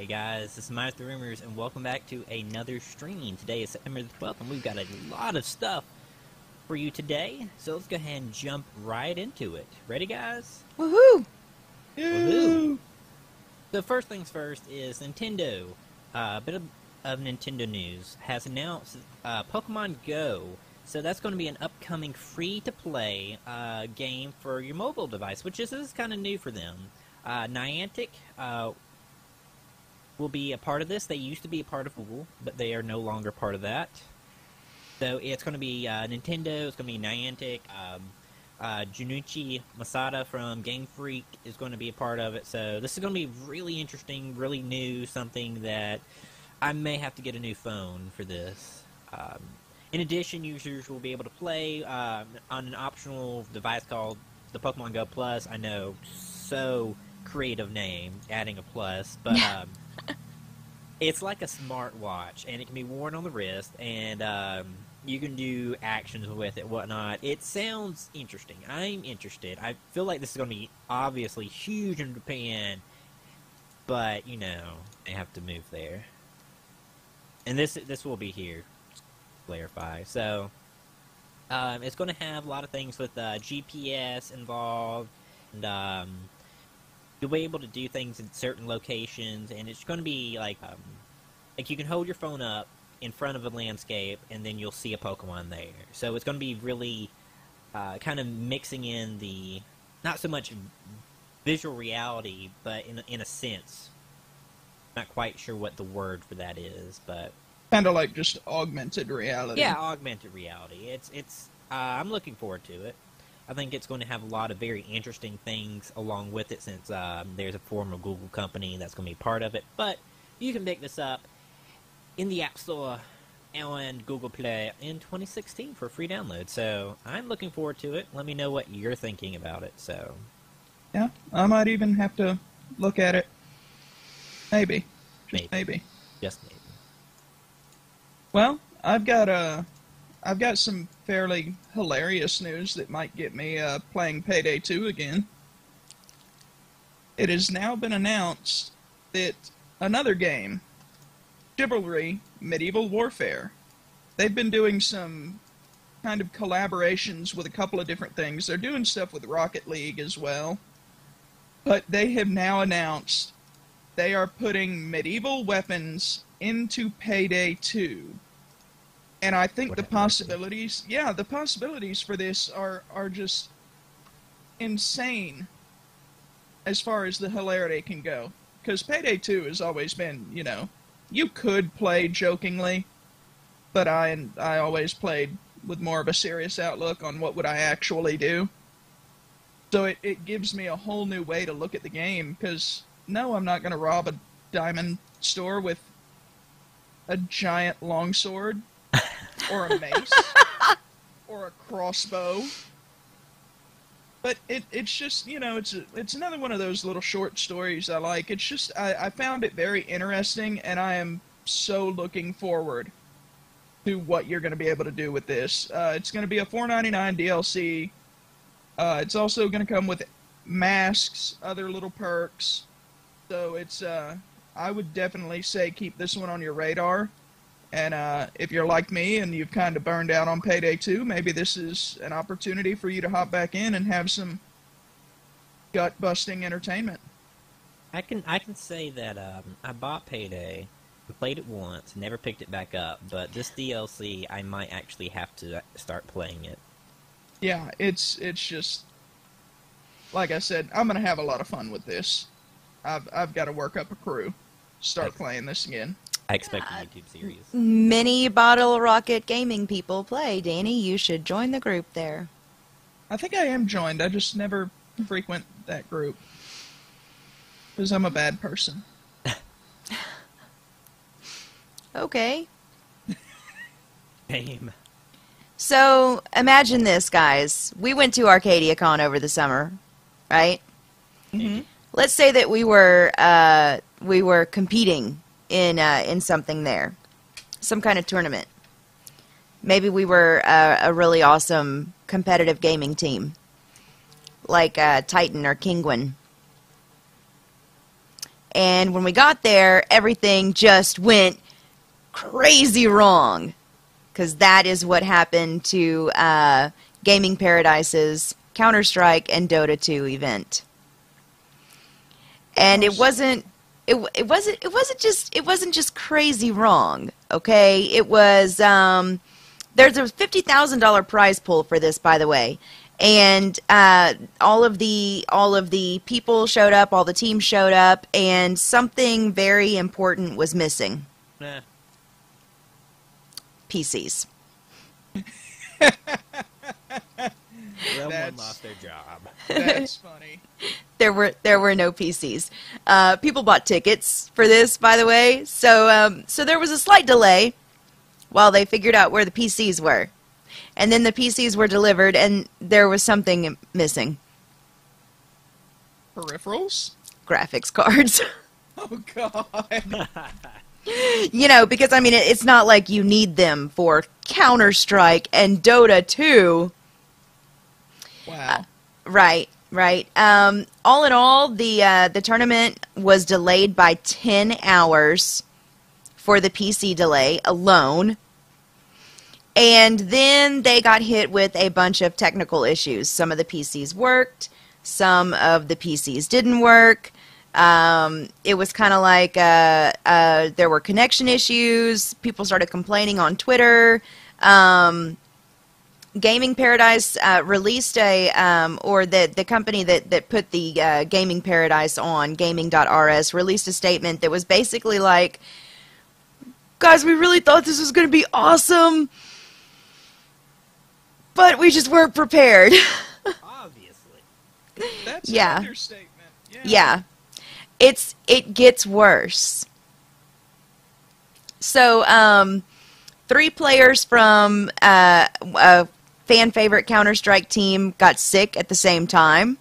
Hey guys, this is MinusTheRumors, and welcome back to another stream. Today is September the 12th, and we've got a lot of stuff for you today. So let's go ahead and jump right into it. Ready, guys? Woohoo! Woohoo! So first things first is Nintendo. A bit of Nintendo news has announced Pokemon Go. So that's going to be an upcoming free-to-play game for your mobile device, which is kind of new for them. Niantic will be a part of this. They used to be a part of Google, but they are no longer part of that. So it's going to be Nintendo, it's going to be Niantic, Junichi Masada from Game Freak is going to be a part of it. So this is going to be really interesting, really new, something that I may have to get a new phone for this. In addition, users will be able to play on an optional device called the Pokemon Go Plus. I know, so creative name, adding a plus, but it's like a smartwatch, and it can be worn on the wrist, and you can do actions with it, whatnot. It sounds interesting. I'm interested. I feel like this is going to be obviously huge in Japan, but, you know, they have to move there. And this will be here, clarify. So, it's going to have a lot of things with GPS involved, and you'll be able to do things in certain locations, and it's going to be like you can hold your phone up in front of a landscape, and then you'll see a Pokemon there. So it's going to be really kind of mixing in the, not so much visual reality, but in a sense. Not quite sure what the word for that is, but Kind of like just augmented reality. yeah, augmented reality. It's I'm looking forward to it. I think it's going to have a lot of very interesting things along with it, since there's a former Google company that's going to be part of it. But you can pick this up in the App Store and Google Play in 2016 for a free download. So I'm looking forward to it. Let me know what you're thinking about it. So Yeah, I might even have to look at it. Maybe. Just maybe. Just maybe. Well, I've got some fairly hilarious news that might get me playing Payday II again. It has now been announced that another game, Chivalry Medieval Warfare, they've been doing some kind of collaborations with a couple of different things. They're doing stuff with Rocket League as well. But they have now announced they are putting medieval weapons into Payday 2. And I think the possibilities for this are just insane as far as the hilarity can go. Because Payday 2 has always been, you know, you could play jokingly, but I always played with more of a serious outlook on what would I actually do. So it gives me a whole new way to look at the game, because no, I'm not going to rob a diamond store with a giant longsword. Or a mace, or a crossbow. But it's just, you know, it's another one of those little short stories I like. It's just, I found it very interesting, and I am so looking forward to what you're going to be able to do with this. It's going to be a $4.99 DLC. It's also going to come with masks, other little perks. So it's, I would definitely say keep this one on your radar. And if you're like me and you've kind of burned out on Payday 2, maybe this is an opportunity for you to hop back in and have some gut-busting entertainment. I can say that I bought Payday, played it once, never picked it back up, but this DLC, I might actually have to start playing it. Yeah, it's just, like I said, I'm going to have a lot of fun with this. I've got to work up a crew, start playing this again. I expect a YouTube series. Many Bottle Rocket Gaming people play. Danny, you should join the group there. I think I am joined. I just never frequent that group. Because I'm a bad person. Okay. Same. So, imagine this, guys. We went to Arcadia Con over the summer, right? Mm-hmm. Let's say that we were competing in something there, some kind of tournament. Maybe we were a really awesome competitive gaming team, like Titan or Kingwin. And when we got there, everything just went crazy wrong. Because that is what happened to Gaming Paradise's Counter-Strike and Dota 2 event. And it wasn't just crazy wrong, okay? It was there's a $50,000 prize pool for this, by the way. And all of the people showed up, all the teams showed up, and something very important was missing. Nah. PCs. Someone lost their job. That's funny. There were no PCs. People bought tickets for this, by the way. So there was a slight delay while they figured out where the PCs were. And then the PCs were delivered, and there was something missing. Peripherals? Graphics cards. Oh, God. You know, because, I mean, it's not like you need them for Counter-Strike and Dota 2. Wow. Right. All in all, the tournament was delayed by 10 hours for the PC delay alone. And then they got hit with a bunch of technical issues. Some of the PCs worked. Some of the PCs didn't work. It was kind of like there were connection issues. People started complaining on Twitter. Gaming Paradise released the company that put the Gaming Paradise on, gaming.rs, released a statement that was basically like, guys, we really thought this was going to be awesome, but we just weren't prepared. Obviously. That's Yeah. an understatement. Yeah. It gets worse. So, 3 players from a fan favorite Counter-Strike team got sick at the same time.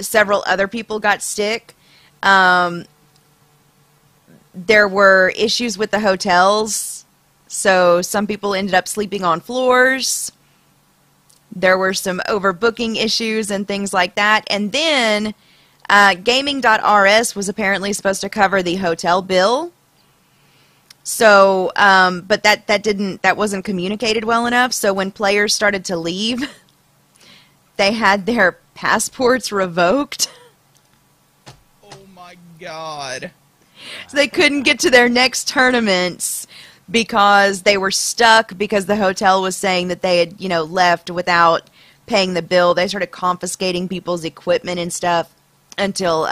Several other people got sick. There were issues with the hotels, so some people ended up sleeping on floors. There were some overbooking issues and things like that. And then gaming.rs was apparently supposed to cover the hotel bill. So, but that wasn't communicated well enough. So when players started to leave, they had their passports revoked. Oh my God. So they couldn't get to their next tournaments because they were stuck because the hotel was saying that they had, left without paying the bill. They started confiscating people's equipment and stuff until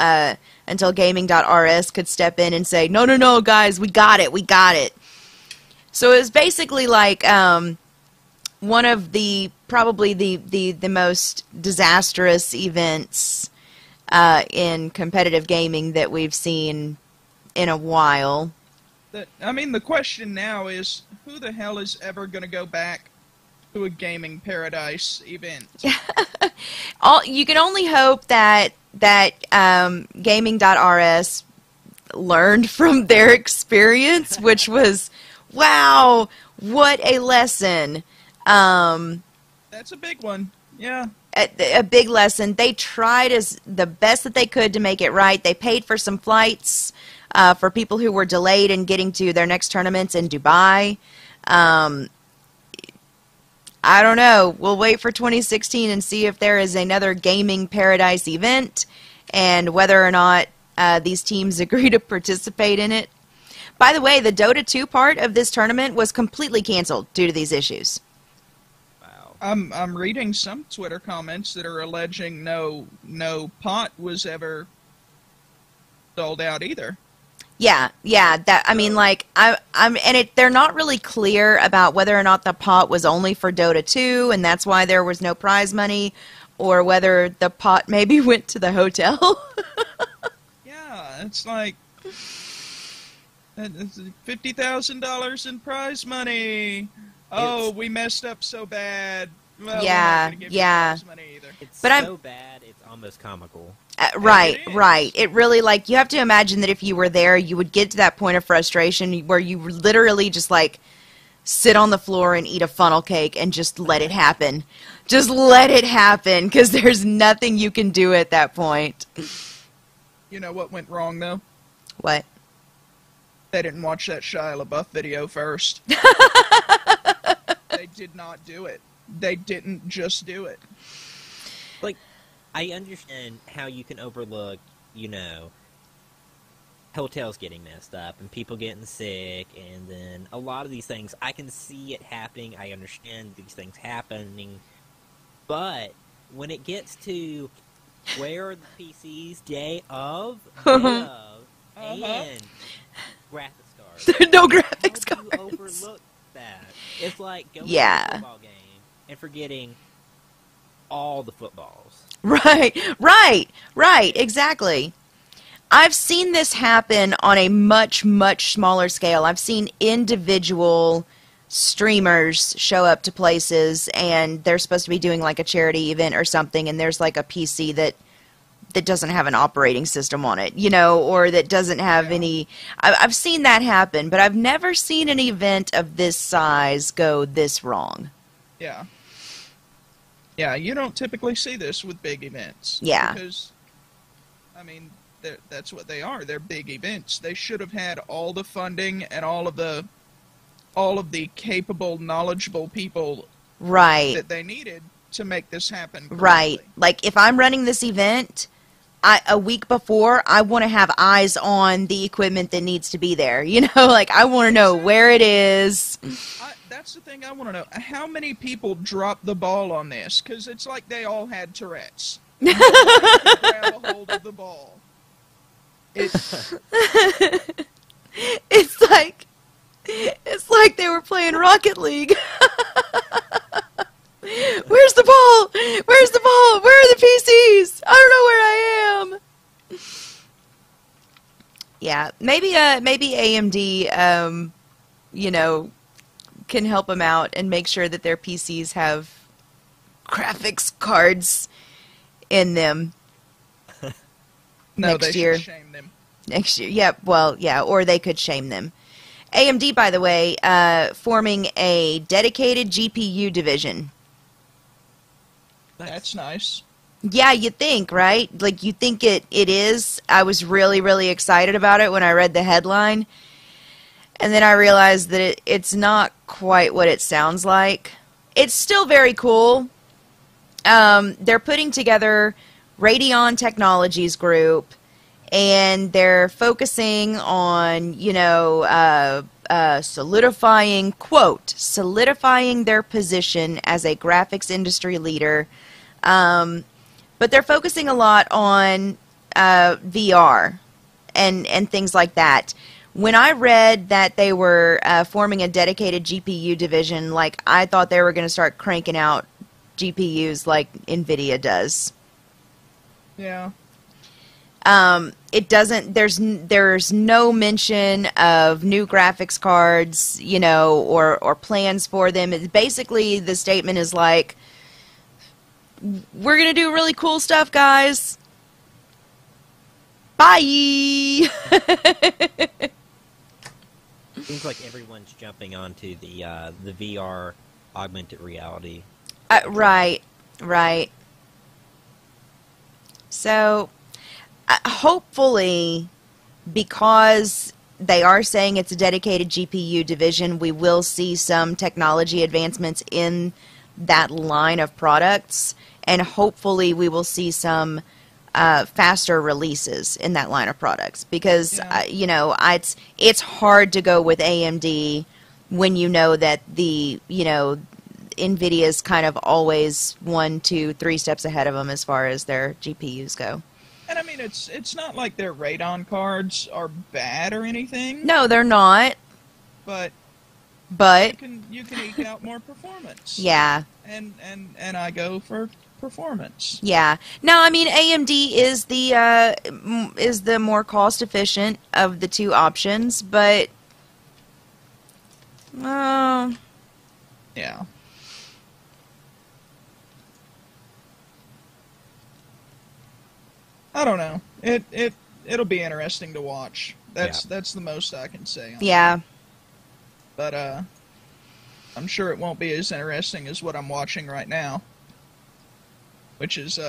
gaming.rs could step in and say, no, guys, we got it. So it was basically like one of probably the most disastrous events in competitive gaming that we've seen in a while. The question now is, who the hell is ever going to go back to a Gaming Paradise event? You can only hope that gaming.rs learned from their experience, which was, wow, what a lesson. That's a big one. Yeah. A big lesson. They tried the best that they could to make it right. They paid for some flights for people who were delayed in getting to their next tournaments in Dubai. I don't know. We'll wait for 2016 and see if there is another Gaming Paradise event and whether or not these teams agree to participate in it. By the way, the Dota 2 part of this tournament was completely canceled due to these issues. Wow. I'm reading some Twitter comments that are alleging no pot was ever sold out either. Yeah. They're not really clear about whether or not the pot was only for Dota 2, and that's why there was no prize money, or whether the pot maybe went to the hotel. Yeah, it's like $50,000 in prize money. Oh, we messed up so bad. Well, we're not gonna give you prize money either. It's But so bad, it's almost comical. Right. It really, you have to imagine that if you were there, you would get to that point of frustration where you literally just, sit on the floor and eat a funnel cake and just let it happen. Just let it happen, because there's nothing you can do at that point. You know what went wrong, though? What? They didn't watch that Shia LaBeouf video first. They did not do it. They didn't just do it. Like, I understand how you can overlook, you know, hotels getting messed up and people getting sick, and then a lot of these things, I can see it happening. I understand these things happening. But when it gets to where are the PCs day of, and graphics cards. There's no graphics How do you cards. overlook that? It's like going to Yeah. a football game and forgetting all the footballs. Right, exactly. I've seen this happen on a much, much smaller scale. I've seen individual streamers show up to places and they're supposed to be doing like a charity event or something, and there's like a PC that doesn't have an operating system on it, you know, or that doesn't have any... I've seen that happen, but I've never seen an event of this size go this wrong. Yeah. Yeah, you don't typically see this with big events. Yeah. Because, I mean, that's what they are. They're big events. They should have had all the funding and all of the capable, knowledgeable people Right. that they needed to make this happen correctly. Right. Like, if I'm running this event, a week before, I want to have eyes on the equipment that needs to be there. You know, like, I want to know where it is. That's the thing I want to know. How many people dropped the ball on this? Because it's like they all had Tourette's. Nobody could grab a hold of the ball. It's like they were playing Rocket League. Where's the ball? Where's the ball? Where are the PCs? I don't know where I am. Yeah, maybe AMD, you know, can help them out and make sure that their PCs have graphics cards in them. No, next they year. should shame them. Next year, yeah, well, yeah, or they could shame them. AMD, by the way, forming a dedicated GPU division. That's nice. Yeah, you think, right? Like, you think it is. I was really, really excited about it when I read the headline. And then I realized that it's not quite what it sounds like. It's still very cool. They're putting together Radeon Technologies Group, and they're focusing on, you know, solidifying their position as a graphics industry leader. But they're focusing a lot on VR and things like that. When I read that they were forming a dedicated GPU division, like, I thought they were going to start cranking out GPUs like NVIDIA does. Yeah. It doesn't, there's no mention of new graphics cards, you know, or plans for them. It's basically, the statement is like, we're going to do really cool stuff, guys. Bye. Seems like everyone's jumping onto the VR augmented reality. Right. So, hopefully, because they are saying it's a dedicated GPU division, we will see some technology advancements in that line of products, and hopefully we will see some faster releases in that line of products, because you know, it's hard to go with AMD when you know that NVIDIA's kind of always 1, 2, 3 steps ahead of them as far as their GPUs go. And I mean, it's not like their Radeon cards are bad or anything. No, they're not. But you can eke out more performance. Yeah. And I go for performance. Yeah. No, I mean, AMD is the more cost efficient of the two options, but Yeah. I don't know. It'll be interesting to watch. That's the most I can say on yeah. that. But I'm sure it won't be as interesting as what I'm watching right now, which is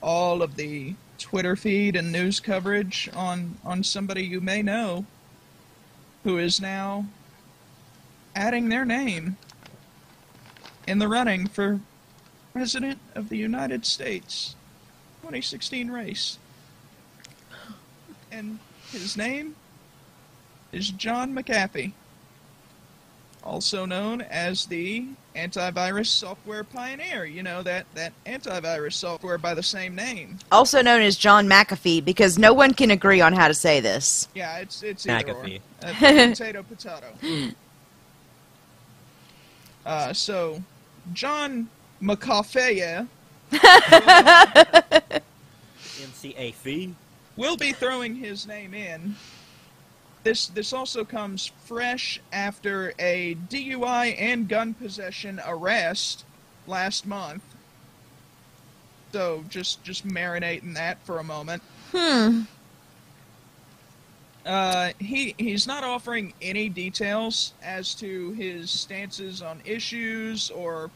all of the Twitter feed and news coverage on somebody you may know who is now adding their name in the running for President of the United States 2016 race. And his name is John McAfee, also known as the antivirus software pioneer. You know, that antivirus software by the same name. Also known as John McAfee, because no one can agree on how to say this. Yeah, it's either McAfee. Potato, potato. So, John McAfee MCAFE. will be throwing his name in. This also comes fresh after a DUI and gun possession arrest last month. So just marinate in that for a moment. He's not offering any details as to his stances on issues or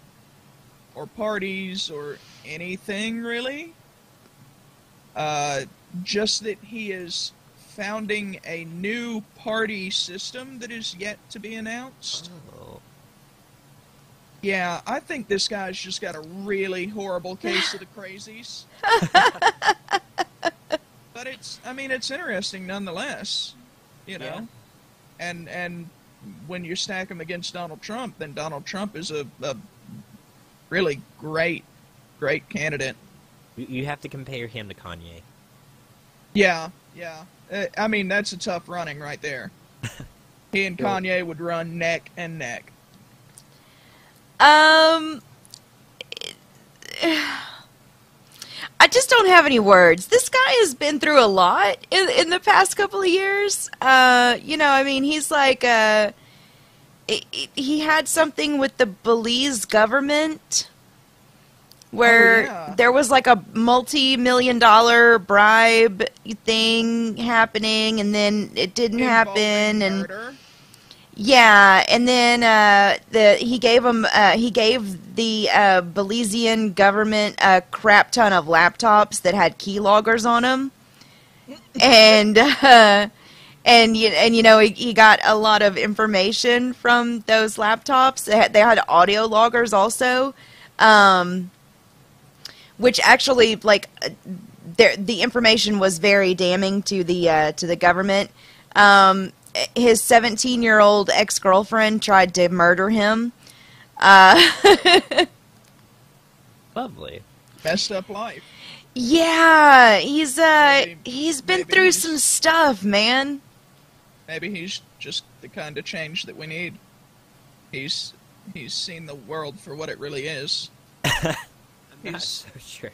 parties or anything really. Just that he is founding a new party system that is yet to be announced. Oh. Yeah, I think this guy's just got a really horrible case of the crazies. But it's interesting nonetheless, you know. Yeah. And when you stack him against Donald Trump, then Donald Trump is a really great candidate. You have to compare him to Kanye. Yeah. That's a tough running right there. He and Kanye would run neck and neck. I just don't have any words. This guy has been through a lot in the past couple of years. He's like, he had something with the Belize government where there was like a multi-million-dollar bribe thing happening, and then it didn't happen, and murder. yeah, and then he gave the Belizean government a crap ton of laptops that had keyloggers on them, and he got a lot of information from those laptops. They had audio loggers also. Which actually, like, the information was very damning to the government. His 17-year-old ex-girlfriend tried to murder him. Lovely. Messed up life. Yeah, he's been maybe through he's- some stuff, man. Maybe he's just the kind of change that we need. He's seen the world for what it really is. I'm not so sure.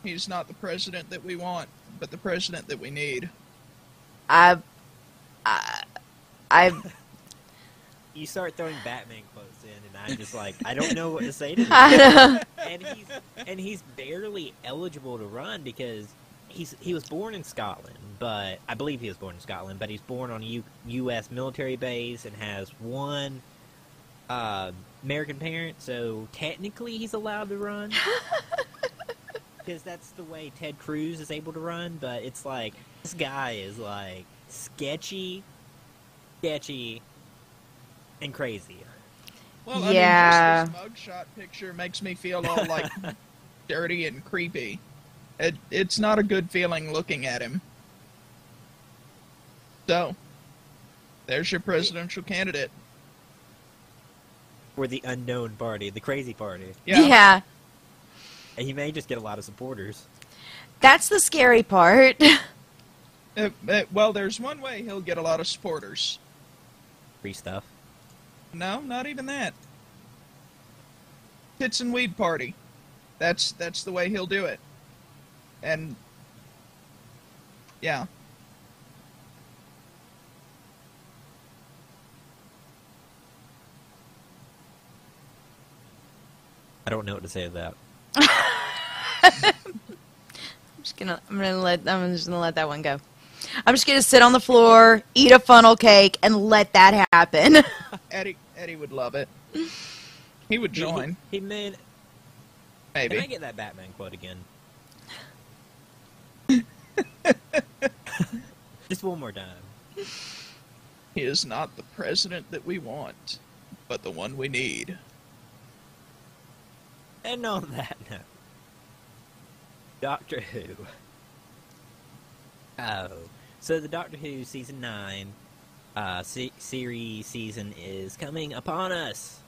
He's not the president that we want, but the president that we need. I You start throwing Batman quotes in, and I'm just like, I don't know what to say to I him. know. And he's barely eligible to run because he was born in Scotland, but I believe he was born in Scotland, but he's born on a U.S. military base and has one American parent, so technically he's allowed to run. Because that's the way Ted Cruz is able to run, but it's like, this guy is like sketchy, and crazy. Well, Yeah. just this mugshot picture makes me feel all like dirty and creepy. It's not a good feeling looking at him. So, there's your presidential candidate. For the unknown party, the crazy party. Yeah. And he may just get a lot of supporters. That's the scary part. Well, there's one way he'll get a lot of supporters. Free stuff. No, not even that. Tits and weed party. That's the way he'll do it. And yeah. I don't know what to say to that. I'm just gonna let that one go. I'm just gonna sit on the floor, eat a funnel cake, and let that happen. Eddie would love it. He would join. He made. Maybe. Can I get that Batman quote again? Just one more time. He is not the president that we want, but the one we need. And on that note, Doctor Who. Oh, so the Doctor Who Season 9 series season is coming upon us.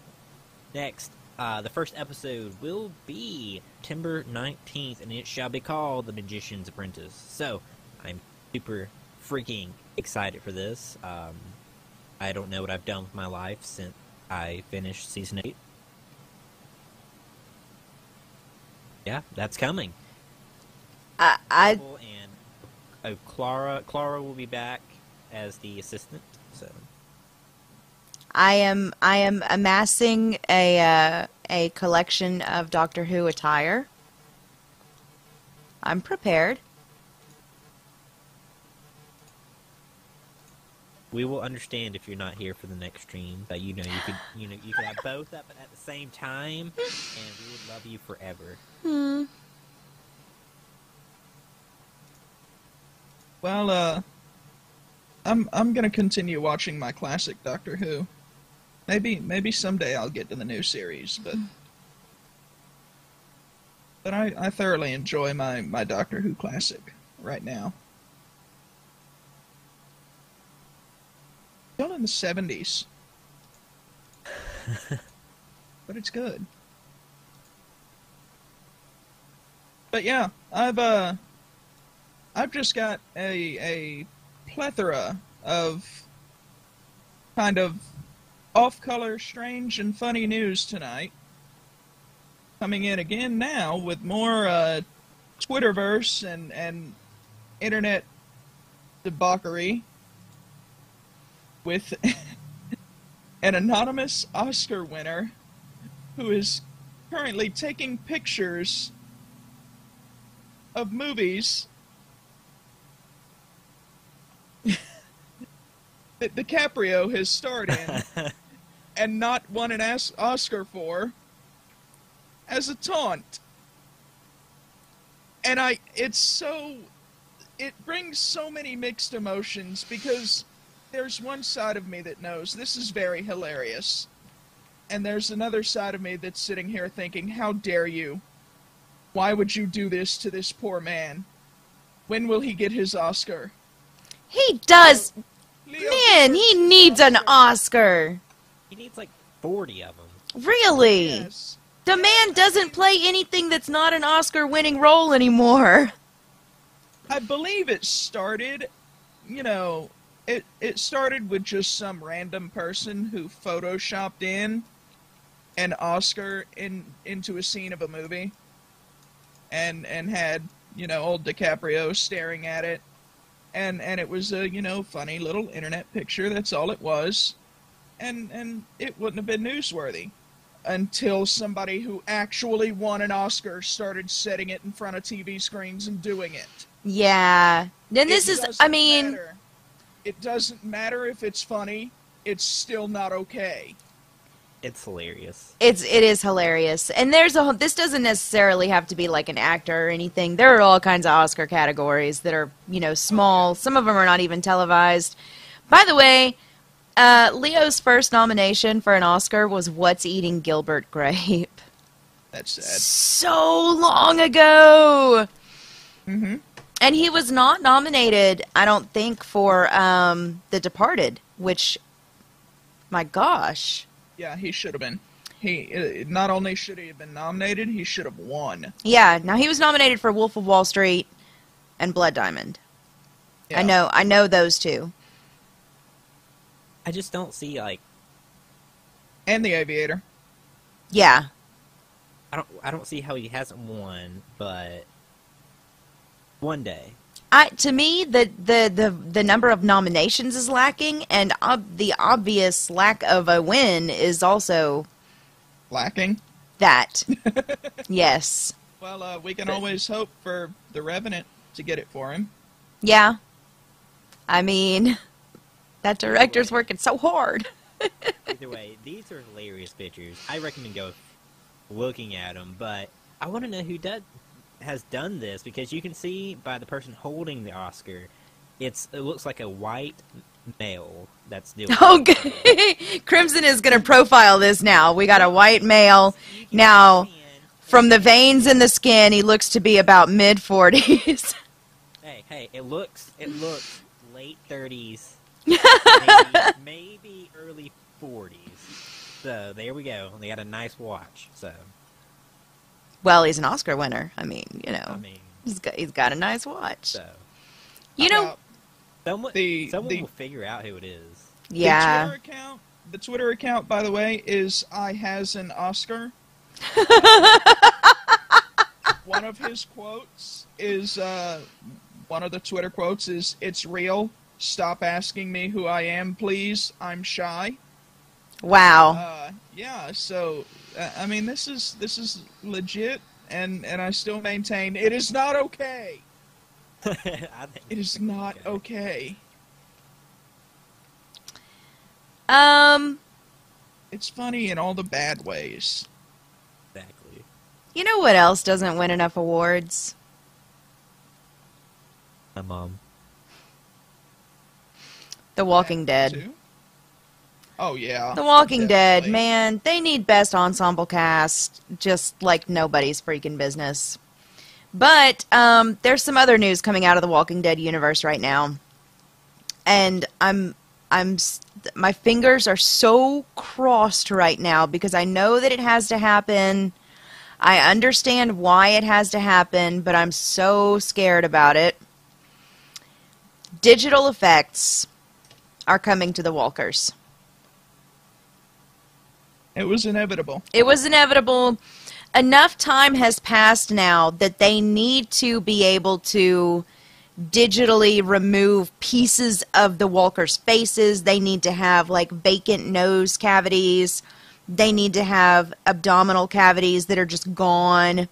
Next, the first episode will be September 19th, and it shall be called The Magician's Apprentice. So, I'm super freaking excited for this. I don't know what I've done with my life since I finished Season 8. Yeah, that's coming. I And Clara will be back as the assistant. So I am amassing a collection of Doctor Who attire. I'm prepared. we will understand if you're not here for the next stream. But you could have both up at the same time, and we would love you forever. Well, I'm gonna continue watching my classic Doctor Who. Maybe someday I'll get to the new series, but I thoroughly enjoy my Doctor Who classic right now. Still in the 70s, but it's good. But yeah, I've just got a plethora of kind of off-color, strange, and funny news tonight. Coming in again now with more Twitterverse and internet debauchery with an anonymous Oscar winner who is currently taking pictures of movies that DiCaprio has starred in and not won an Oscar for as a taunt. And it brings so many mixed emotions because there's one side of me that knows this is very hilarious. And there's another side of me that's sitting here thinking, how dare you? Why would you do this to this poor man? When will he get his Oscar? He does. Leo Man, he deserves his needs an Oscar. He needs like 40 of them. Really? Yes. The man doesn't play anything that's not an Oscar-winning role anymore. I believe it started, it started with just some random person who photoshopped in an Oscar into a scene of a movie and had, old DiCaprio staring at it. And it was a, funny little internet picture, that's all it was. And it wouldn't have been newsworthy until somebody who actually won an Oscar started setting it in front of TV screens and doing it. Yeah. Then this is, I mean... Matter. It doesn't matter if it's funny, it's still not okay. It's hilarious. It is hilarious. And this doesn't necessarily have to be like an actor or anything. There are all kinds of Oscar categories that are, small. Okay. Some of them are not even televised. By the way, Leo's first nomination for an Oscar was What's Eating Gilbert Grape. That's sad. So long ago! Mm-hmm. And he was not nominated, I don't think, for The Departed, which, my gosh. Yeah, he should have been. He not only should he have been nominated, he should have won. Yeah, now he was nominated for Wolf of Wall Street and Blood Diamond. Yeah. I know those two. I just don't see And The Aviator. Yeah. I don't see how he hasn't won, but one day. To me, the number of nominations is lacking, and the obvious lack of a win is also lacking. That. Yes. Well, we can always hope for The Revenant to get it for him. Yeah. I mean, that director's working so hard. Either way, these are hilarious pictures. I recommend go looking at them, but I want to know who has done this, because you can see by the person holding the Oscar It looks like a white male that's doing. Okay. Crimson is going to profile this now. We got a white male. Now, from the veins in the skin, he looks to be about mid-40s. Hey, it looks late 30s, maybe early 40s. So there we go. They got a nice watch. So. Well, he's an Oscar winner. I mean, he's got a nice watch. So. Someone will figure out who it is. Yeah. The Twitter account, by the way, is I has an Oscar. One of his quotes is one of the Twitter quotes is, "It's real. Stop asking me who I am, please. I'm shy." Wow. Yeah. So I mean, this is legit, and I still maintain it is not okay. It is not okay. It's funny in all the bad ways. Exactly. You know what else doesn't win enough awards? My mom. The Walking Dead. Too? Oh, yeah. The Walking definitely. Dead, man, they need best ensemble cast just like nobody's freaking business. But there's some other news coming out of the Walking Dead universe right now. And my fingers are so crossed right now because I know that it has to happen. I understand why it has to happen, but I'm so scared about it. Digital effects are coming to the Walkers. It was inevitable. It was inevitable. Enough time has passed now that they need to be able to digitally remove pieces of the walkers' faces. They need to have like vacant nose cavities. They need to have abdominal cavities that are just gone.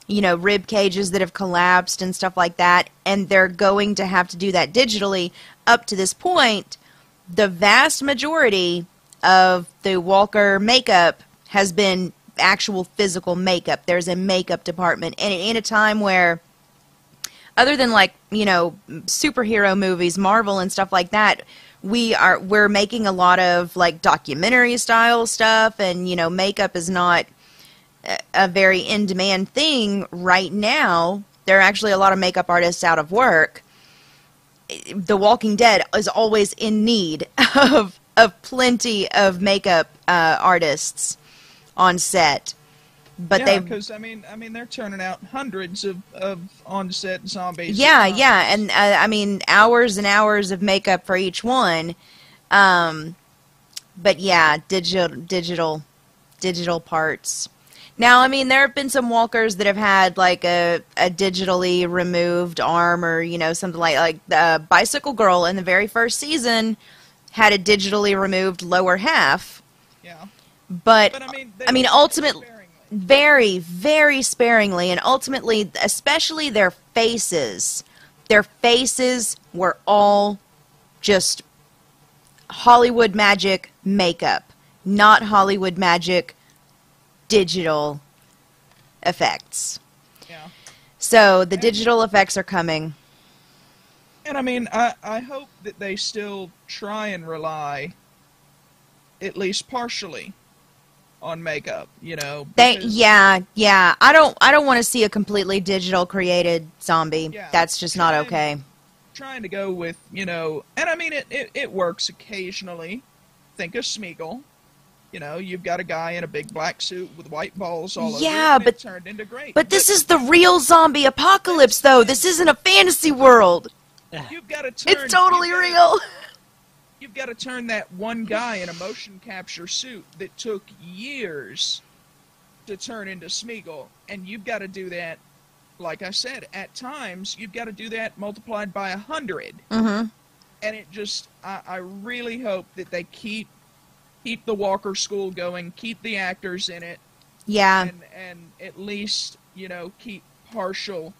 You know, rib cages that have collapsed and stuff like that. And they're going to have to do that digitally. Up to this point, the vast majority of the walker makeup has been actual physical makeup. There's a makeup department. And in a time where, other than like, you know, superhero movies, Marvel and stuff like that, we're making a lot of like documentary style stuff, and you know, makeup is not a very in-demand thing right now. There are actually a lot of makeup artists out of work. The Walking Dead is always in need of plenty of makeup artists on set. But yeah, because I mean, they're turning out hundreds of on-set zombies. Yeah, and I mean, hours and hours of makeup for each one. But yeah, digital parts. Now, I mean, there have been some walkers that have had like a digitally removed arm, or you know, something like the Bicycle Girl in the very first season had a digitally removed lower half. Yeah. But I mean, ultimately, sparingly. very, very sparingly, and ultimately, especially their faces. Their faces were all just Hollywood magic makeup, not Hollywood magic digital effects. Yeah. So the digital effects are coming. And I mean, I hope that they still try and rely, at least partially, on makeup. You know. Yeah. I don't want to see a completely digital created zombie. Yeah, That's just not okay. Trying to go with, you know, and I mean it works occasionally. Think of Smeagol. You know, you've got a guy in a big black suit with white balls all over it, and it turned into great. But this is the real zombie apocalypse, though. This isn't a fantasy world. You've got to turn. It's totally real. You've got to turn that one guy in a motion capture suit that took years to turn into Smeagol, and you've got to do that. Like I said, at times you've got to do that multiplied by 100. Mm-hmm. And it just, I really hope that they keep the Walker School going, keep the actors in it. Yeah. And at least, you know, keep partial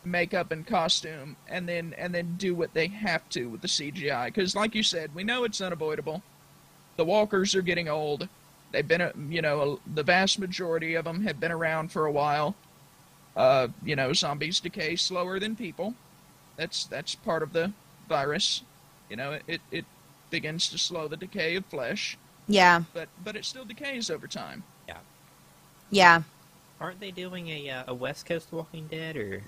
makeup and costume, and then do what they have to with the CGI. Because, like you said, we know it's unavoidable. The Walkers are getting old. They've been, the vast majority of them have been around for a while. You know, zombies decay slower than people. That's part of the virus. You know, it begins to slow the decay of flesh, Yeah. but it still decays over time. Yeah. Yeah. Aren't they doing a West Coast Walking Dead, or?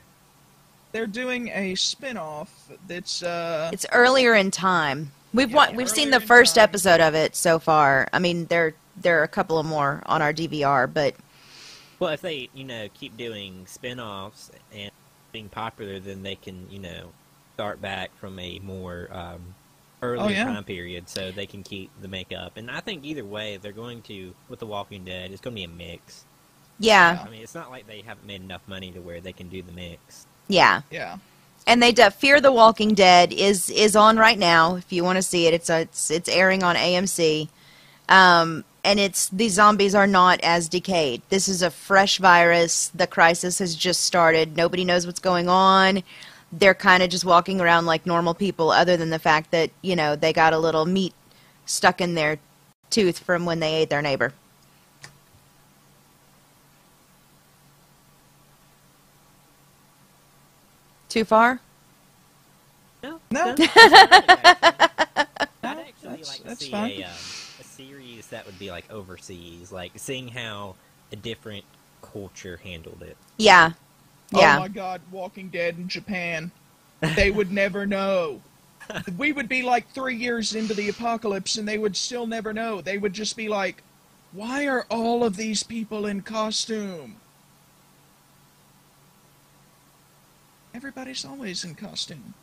They're doing a spin-off that's It's earlier in time. We've seen the earlier in first time. episode of it so far. I mean, there are a couple of more on our DVR, but Well, if they, keep doing spin-offs and being popular, then they can, start back from a more earlier time period, so they can keep the makeup. And I think either way, they're going to, with The Walking Dead, it's going to be a mix. yeah. I mean, it's not like they haven't made enough money to where they can do the mix. Yeah. Yeah. And Fear the Walking Dead is on right now. If you want to see it, it's airing on AMC. And the zombies are not as decayed. This is a fresh virus. The crisis has just started. Nobody knows what's going on. They're kind of just walking around like normal people, other than the fact that, they got a little meat stuck in their tooth from when they ate their neighbor. Too far? No. No. I'd actually like to that's see fine. a series that would be like overseas, like seeing how a different culture handled it. Yeah. Yeah. Oh my God, Walking Dead in Japan. They would never know. We would be like 3 years into the apocalypse and they would still never know. They would just be like, why are all of these people in costume? Everybody's always in costume.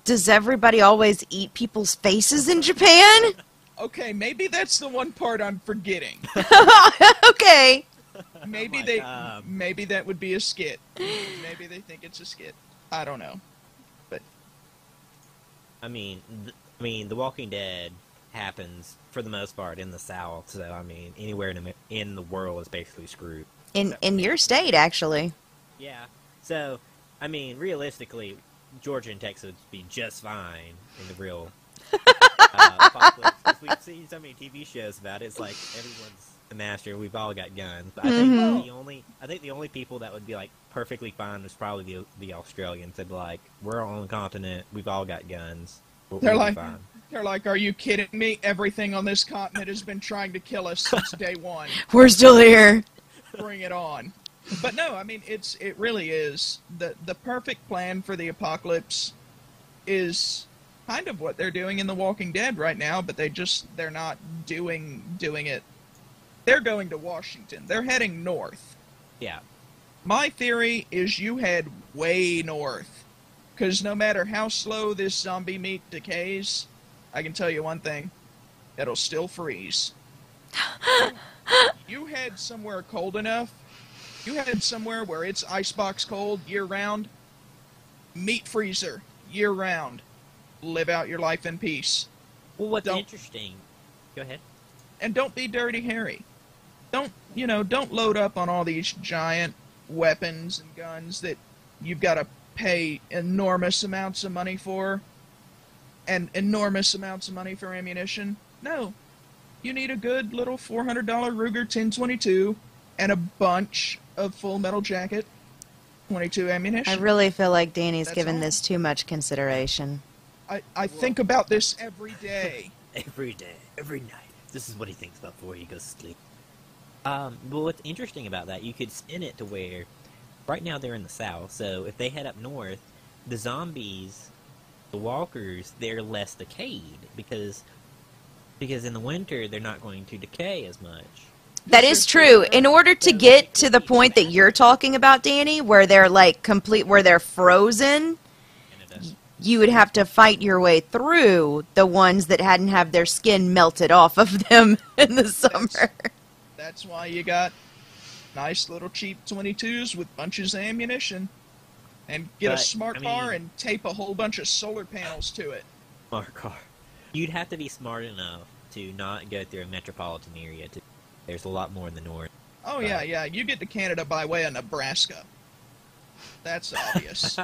Does everybody always eat people's faces in Japan? Okay, maybe that's the one part I'm forgetting. Okay. Maybe maybe that would be a skit. Maybe they think it's a skit. I don't know. But I mean, The Walking Dead happens for the most part in the South, so I mean, anywhere in the world is basically screwed. In your state, actually. Yeah. So, I mean, realistically, Georgia and Texas would be just fine in the real apocalypse. 'Cause we've seen so many TV shows about it. It's like everyone's a master. We've all got guns. But I think the only people that would be like perfectly fine is probably the Australians. They'd be like, "We're on the continent. We've all got guns. they're We'll like, be fine." they're like, are you kidding me? Everything on this continent has been trying to kill us since day one. We're still here. Bring it on. But no, I mean, it really is the perfect plan for the apocalypse is kind of what they're doing in The Walking Dead right now, but they're not doing it. They're going to Washington. They're heading north. Yeah. My theory is you head way north, because no matter how slow this zombie meat decays, I can tell you one thing: it'll still freeze. You head somewhere cold enough. You head somewhere where it's icebox cold year-round, meat freezer year-round. Live out your life in peace. Well, what's interesting? Go ahead. And don't be Dirty Harry. Don't load up on all these giant weapons and guns that you've got to pay enormous amounts of money for, and enormous amounts of money for ammunition. No. You need a good little $400 Ruger 1022 and a bunch of Full Metal Jacket 22 ammunition. I really feel like Danny's That's given all. this too much consideration. I think about this every day. Every day, every night. This is what he thinks about before he goes to sleep. Well, what's interesting about that, you could spin it to where, right now they're in the South, so if they head up north, the zombies, the walkers, they're less decayed, because in the winter, they're not going to decay as much. That is true. In order to get to the point that you're talking about, Danny, where they're where they're frozen, you would have to fight your way through the ones that hadn't have their skin melted off of them in the summer. That's why you got nice little cheap 22s with bunches of ammunition. And get a smart car and tape a whole bunch of solar panels to it. Smart car. You'd have to be smart enough to not go through a metropolitan area. There's a lot more in the north. Oh, yeah. You get to Canada by way of Nebraska. That's obvious.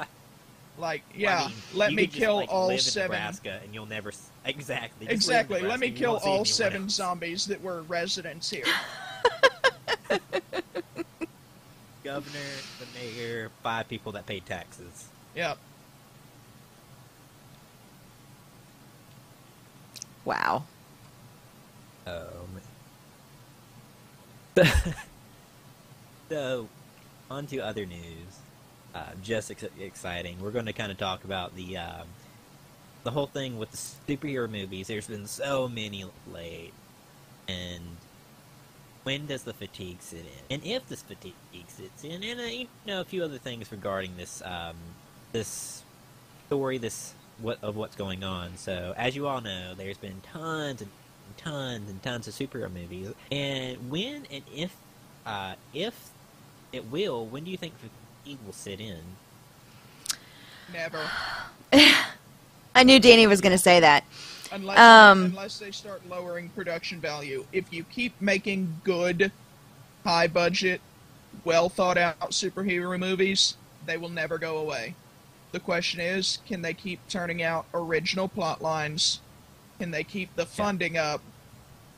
Like, yeah, I mean, let you me could kill just, all live in 7. Nebraska, and you'll never exactly. Exactly. Let me kill all 7 zombies that were residents here. Governor, the mayor, 5 people that paid taxes. Yep. Wow. Oh man. So, on to other news. Just exciting. We're going to kind of talk about the whole thing with the superhero movies. There's been so many late, and when does the fatigue sit in? And if this fatigue sits in, and a few other things regarding this this story, of what's going on. So, as you all know, there's been tons and tons and tons of superhero movies, and when and if it will, when do you think fatigue will sit in? Never. I knew Danny was going to say that. Unless they start lowering production value. If you keep making good, high-budget, well-thought-out superhero movies, they will never go away. The question is, can they keep turning out original plot lines? Can they keep the funding up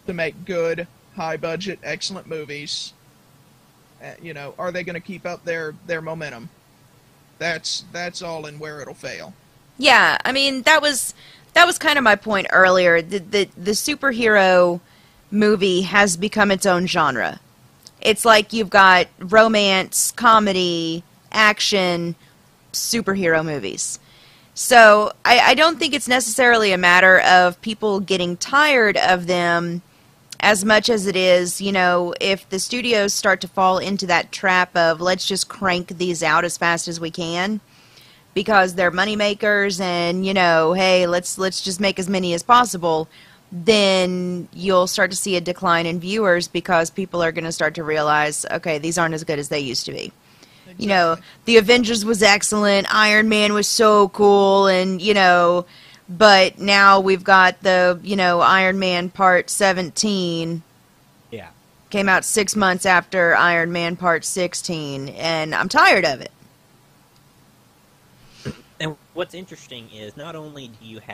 to make good, high-budget, excellent movies? Are they going to keep up their momentum? That's all in where it'll fail. Yeah, I mean, that was kind of my point earlier. The superhero movie has become its own genre. It's like you've got romance, comedy, action, superhero movies. So I don't think it's necessarily a matter of people getting tired of them as much as it is, if the studios start to fall into that trap of let's just crank these out as fast as we can because they're money makers and, hey, let's just make as many as possible, then you'll start to see a decline in viewers because people are going to start to realize, okay, these aren't as good as they used to be. Exactly. The Avengers was excellent, Iron Man was so cool, and, but now we've got the, Iron Man Part 17. Yeah. Came out 6 months after Iron Man Part 16, and I'm tired of it. And what's interesting is not only do you've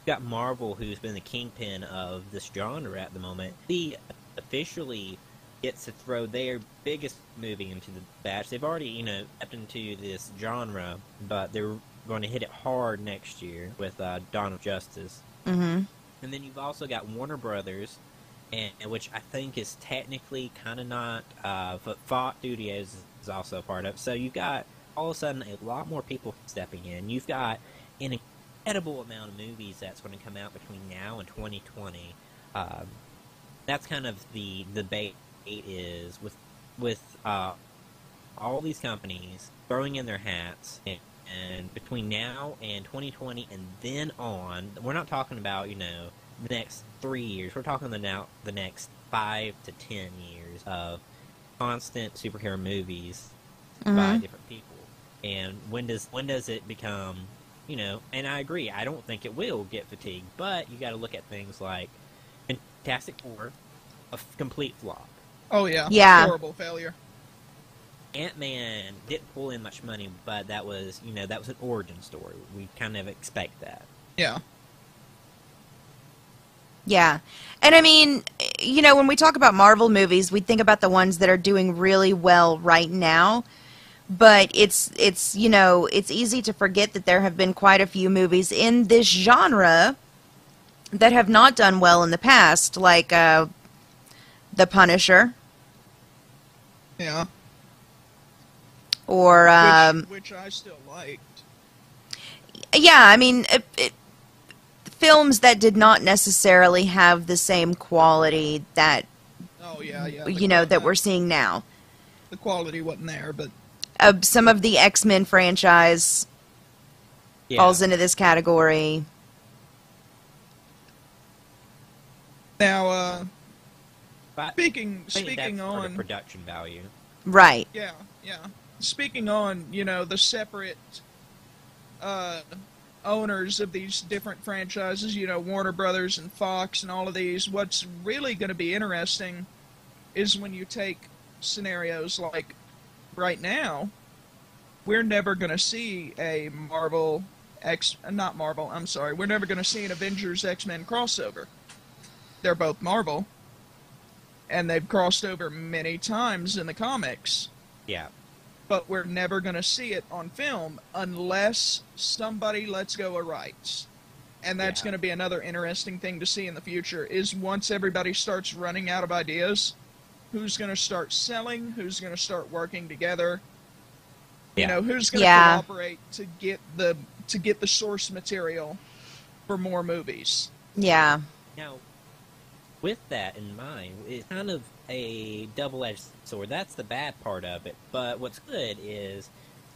got Marvel, who's been the kingpin of this genre at the moment, they officially gets to throw their biggest movie into the batch. They've already, stepped into this genre, but they're going to hit it hard next year with Dawn of Justice. Mm-hmm. And then you've also got Warner Brothers, which I think is technically kind of not, but Fox Studios is also a part of. So you've got all of a sudden a lot more people stepping in. You've got an incredible amount of movies that's going to come out between now and 2020. That's kind of the debate is with all these companies throwing in their hats, and between now and 2020 and then on, we're not talking about the next 3 years. We're talking the next 5 to 10 years of constant superhero movies by different people. And when does it become, and I agree, I don't think it will get fatigued, but you got to look at things like Fantastic Four, a complete flop. Oh yeah, yeah, horrible failure. Ant-Man didn't pull in much money, but that was an origin story. We kind of expect that. Yeah. Yeah. And I mean, when we talk about Marvel movies, we think about the ones that are doing really well right now. But it's easy to forget that there have been quite a few movies in this genre that have not done well in the past, like The Punisher. Yeah. Or which I still liked. Yeah, I mean, films that did not necessarily have the same quality that that we're seeing now. The quality wasn't there, but some of the X-Men franchise falls into this category. Now, but speaking that's on part of production value, right? Yeah. Speaking on the separate owners of these different franchises, Warner Brothers and Fox and all of these. What's really going to be interesting is when you take scenarios like right now, we're never going to see a we're never going to see an Avengers X-Men crossover. They're both Marvel, and they've crossed over many times in the comics. Yeah. but we're never going to see it on film unless somebody lets go of rights. And that's going to be another interesting thing to see in the future, is once everybody starts running out of ideas, who's going to start selling, who's going to start working together, you know, who's going to cooperate to get the source material for more movies. Yeah. Now, with that in mind, it's kind of a double-edged sword. That's the bad part of it. But what's good is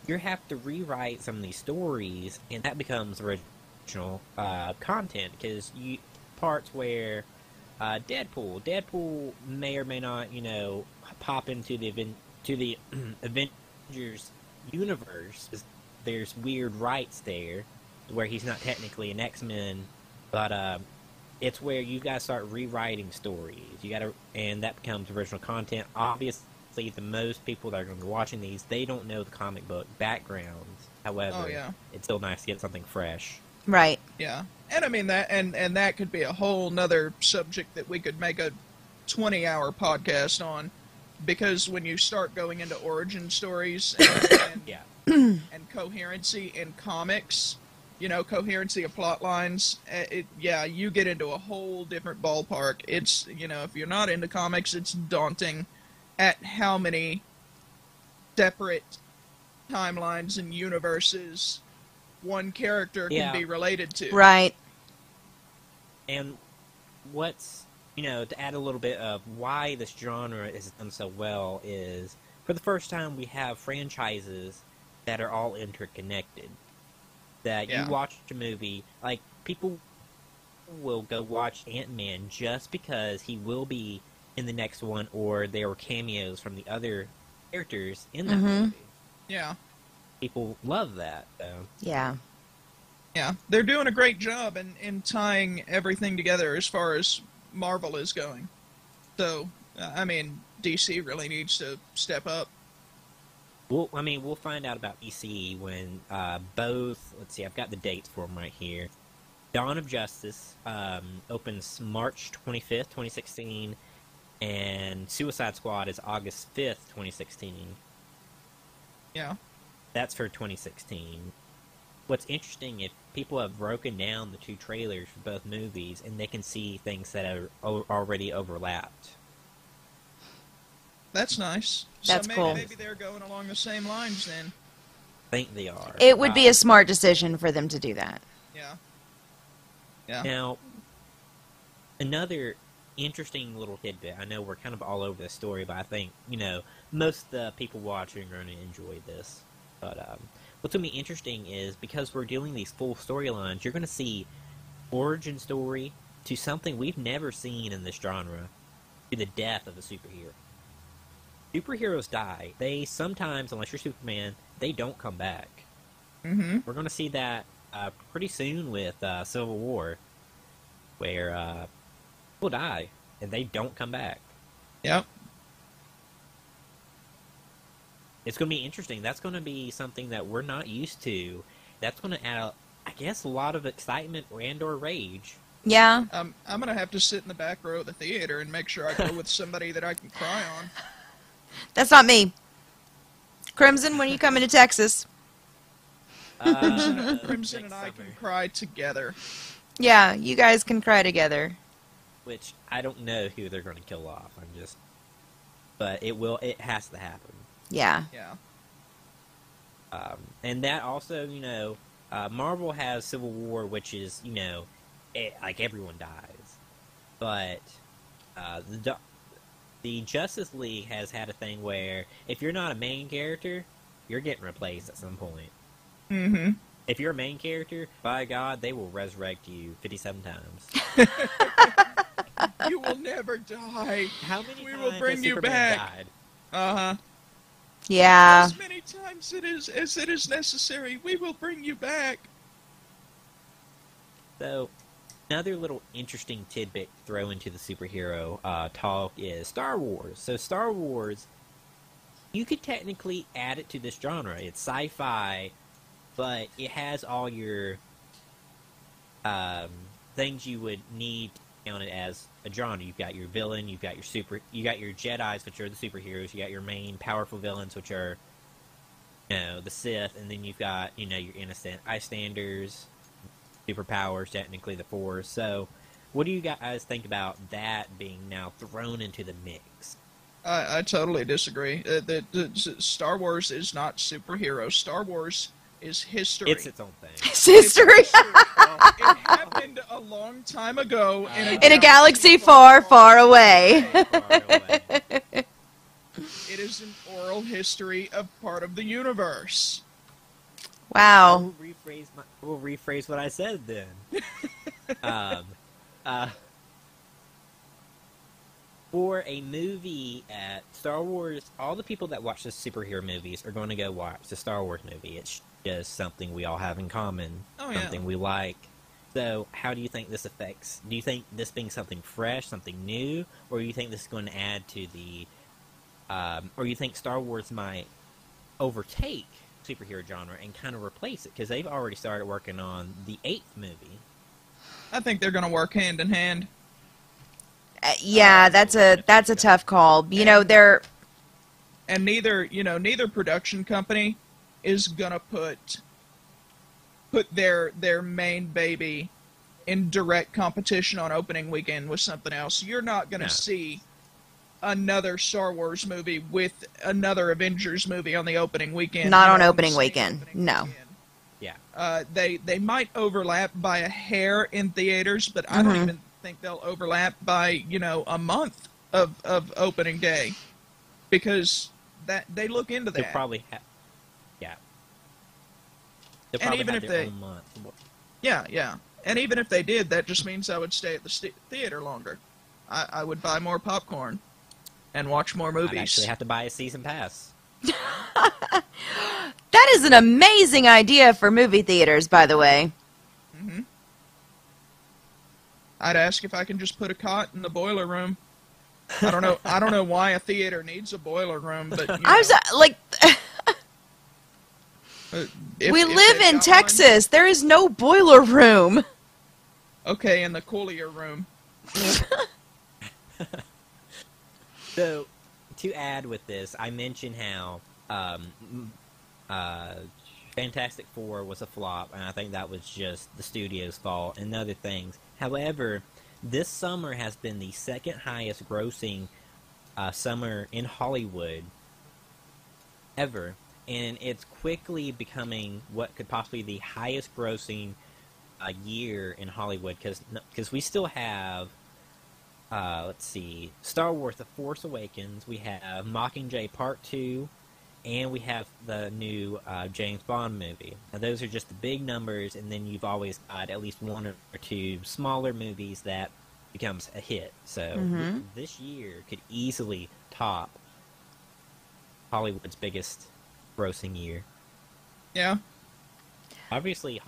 you have to rewrite some of these stories, and that becomes original content, because parts where Deadpool may or may not, you know, pop into the Avengers universe. There's weird rights there where he's not technically an X-Men, but it's where you gotta start rewriting stories. And that becomes original content. Obviously, the most people that are going to be watching these, they don't know the comic book backgrounds. However, it's still nice to get something fresh. Right. Yeah. And I mean that, and that could be a whole nother subject that we could make a 20-hour podcast on, because when you start going into origin stories and coherency in comics, you know, coherency of plot lines, you get into a whole different ballpark. It's, you know, if you're not into comics, it's daunting at how many separate timelines and universes one character can be related to. Right. And what's, you know, to add a little bit of why this genre is done so well is, for the first time, we have franchises that are all interconnected. That you watch a movie, like, people will go watch Ant-Man just because he will be in the next one, or there were cameos from the other characters in that movie. Yeah. People love that, though. Yeah. Yeah, they're doing a great job in tying everything together as far as Marvel is going. So, I mean, DC really needs to step up. Well, I mean, we'll find out about DC when both, let's see, I've got the dates for them right here. Dawn of Justice opens March 25th, 2016, and Suicide Squad is August 5th, 2016. Yeah. That's for 2016. What's interesting, if people have broken down the two trailers for both movies, and they can see things that are already overlapped. That's nice. That's cool. Maybe they're going along the same lines then. I think they are. It would be a smart decision for them to do that. Yeah. Yeah. Now, another interesting little tidbit. I know we're kind of all over the story, but I think, you know, most of the people watching are going to enjoy this. But what's going to be interesting is, because we're doing these full storylines, you're going to see origin story to something we've never seen in this genre, to the death of a superhero. Superheroes die. They sometimes, unless you're Superman, they don't come back. Mm-hmm. We're going to see that pretty soon with Civil War, where people die and they don't come back. Yep. It's going to be interesting. That's going to be something that we're not used to. That's going to add, I guess, a lot of excitement and/or rage. Yeah. I'm going to have to sit in the back row of the theater and make sure I go with somebody that I can cry on. That's not me. Crimson, when you come into Texas. Crimson and I can cry together. Yeah, you guys can cry together. Which, I don't know who they're going to kill off. But it has to happen. Yeah. Yeah. And that also, you know, Marvel has Civil War, which is, you know, like everyone dies. But the Justice League has had a thing where if you're not a main character, you're getting replaced at some point. Mm-hmm. If you're a main character, by God, they will resurrect you 57 times. You will never die. How many we times will bring has you Superman back. died? Uh-huh. Yeah. As many times as it is necessary, we will bring you back. So, another little interesting tidbit to throw into the superhero talk is Star Wars. So Star Wars, you could technically add it to this genre. It's sci-fi, but it has all your things you would need to count it as a genre. You've got your villain, you got your Jedis, which are the superheroes, you got your main powerful villains, which are the Sith, and then you've got, your innocent bystanders, superpowers, technically the Force. So, what do you guys think about that being now thrown into the mix? I totally disagree. Star Wars is not superhero. Star Wars is history. It's its own thing. It's history. It happened a long time ago In a galaxy far, far away. Far away. It is an oral history of part of the universe. Wow. We'll rephrase what I said then. For a movie at Star Wars, all the people that watch the superhero movies are going to go watch the Star Wars movie. It's just something we all have in common, something we like. So, how do you think this affects? Do you think this being something fresh, something new, or do you think this is going to add to the, or you think Star Wars might overtake superhero genre and kind of replace it, because they've already started working on the 8th movie? I think they're going to work hand in hand. Yeah, that's a tough call. They're and neither production company is gonna put their main baby in direct competition on opening weekend with something else. You're not gonna see another Star Wars movie with another Avengers movie on the opening weekend. not on opening weekend. No. Yeah. They might overlap by a hair in theaters, but I don't even think they'll overlap by a month of opening day, because that they look into that. They'll probably have, yeah. They'll And probably even have if their they- own month. Yeah. And even if they did, that just means I would stay at the theater longer. I would buy more popcorn and watch more I'd movies. actually have to buy a season pass. That is an amazing idea for movie theaters, by the way. Mm-hmm. I'd ask if I can just put a cot in the boiler room. I don't know why a theater needs a boiler room, but I was like, we live in Texas. There is no boiler room. Okay, in the cooler room. So, to add with this, I mentioned how Fantastic Four was a flop, and I think that was just the studio's fault and other things. However, this summer has been the second highest grossing summer in Hollywood ever, and it's quickly becoming what could possibly be the highest grossing year in Hollywood, because we still have, let's see, Star Wars The Force Awakens, we have Mockingjay Part 2, and we have the new James Bond movie. Now, those are just the big numbers, and then you've always got at least one or two smaller movies that becomes a hit. So this year could easily top Hollywood's biggest grossing year. Yeah. Obviously,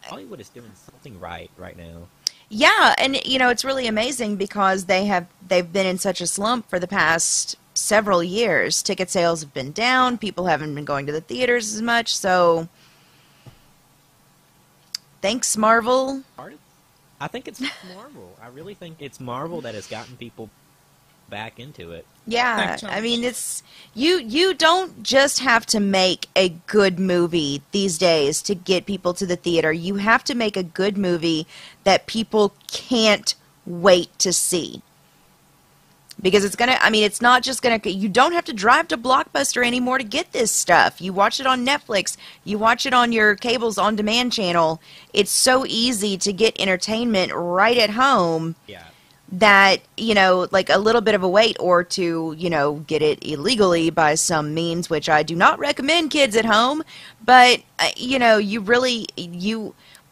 Hollywood is doing something right now. Yeah, and it's really amazing because they've been in such a slump for the past several years. Ticket sales have been down. People haven't been going to the theaters as much. So, thanks, Marvel. I think it's Marvel. I really think it's Marvel that has gotten people back into it. Yeah, I mean, it's you don't just have to make a good movie these days to get people to the theater. You have to make a good movie that people can't wait to see. Because it's not just you don't have to drive to Blockbuster anymore to get this stuff. You watch it on Netflix. You watch it on your cable's on-demand channel. It's so easy to get entertainment right at home. Yeah. That, like a little bit of a wait, or to, get it illegally by some means, which I do not recommend kids at home. But,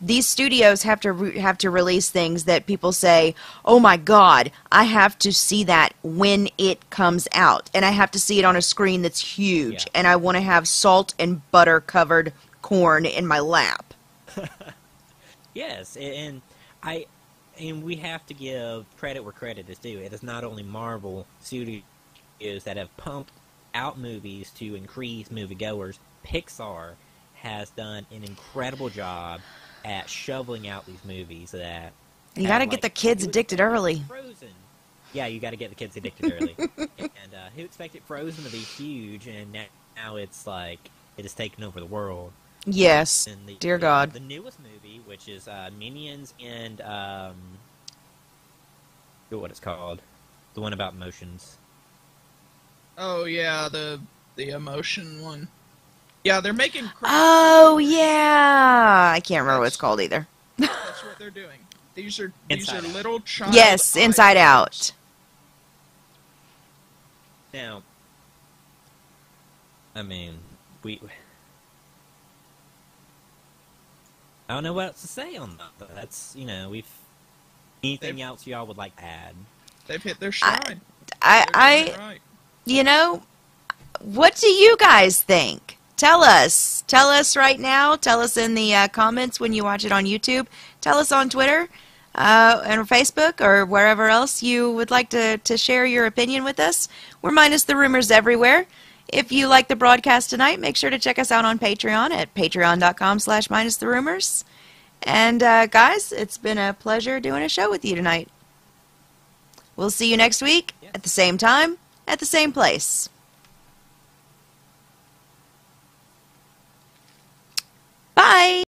these studios have to release things that people say, oh my God, I have to see that when it comes out. And I have to see it on a screen that's huge. Yeah. And I want to have salt and butter covered corn in my lap. Yes, and we have to give credit where credit is due. It is not only Marvel Studios that have pumped out movies to increase moviegoers. Pixar has done an incredible job at shoveling out these movies that... You got to get the kids addicted early. Frozen. Yeah, you got to get the kids addicted early. And who expected Frozen to be huge, and now it's like it has taken over the world. Yes. And Dear God. The newest movie, which is Minions and what it's called, the one about motions. Oh yeah, the emotion one. Yeah, they're making. Oh yeah, I can't remember what it's called either. That's what they're doing. These are little child. Yes, Inside Out. Now, I mean, I don't know what else to say on that. But that's, anything else y'all would like to add? They've hit their stride. Right. You know, what do you guys think? Tell us. Tell us right now. Tell us in the comments when you watch it on YouTube. Tell us on Twitter and Facebook or wherever else you would like to share your opinion with us. We're Minus the Rumors everywhere. If you like the broadcast tonight, make sure to check us out on Patreon at patreon.com/MinusTheRumors. And guys, it's been a pleasure doing a show with you tonight. We'll see you next week at the same time, at the same place. Bye!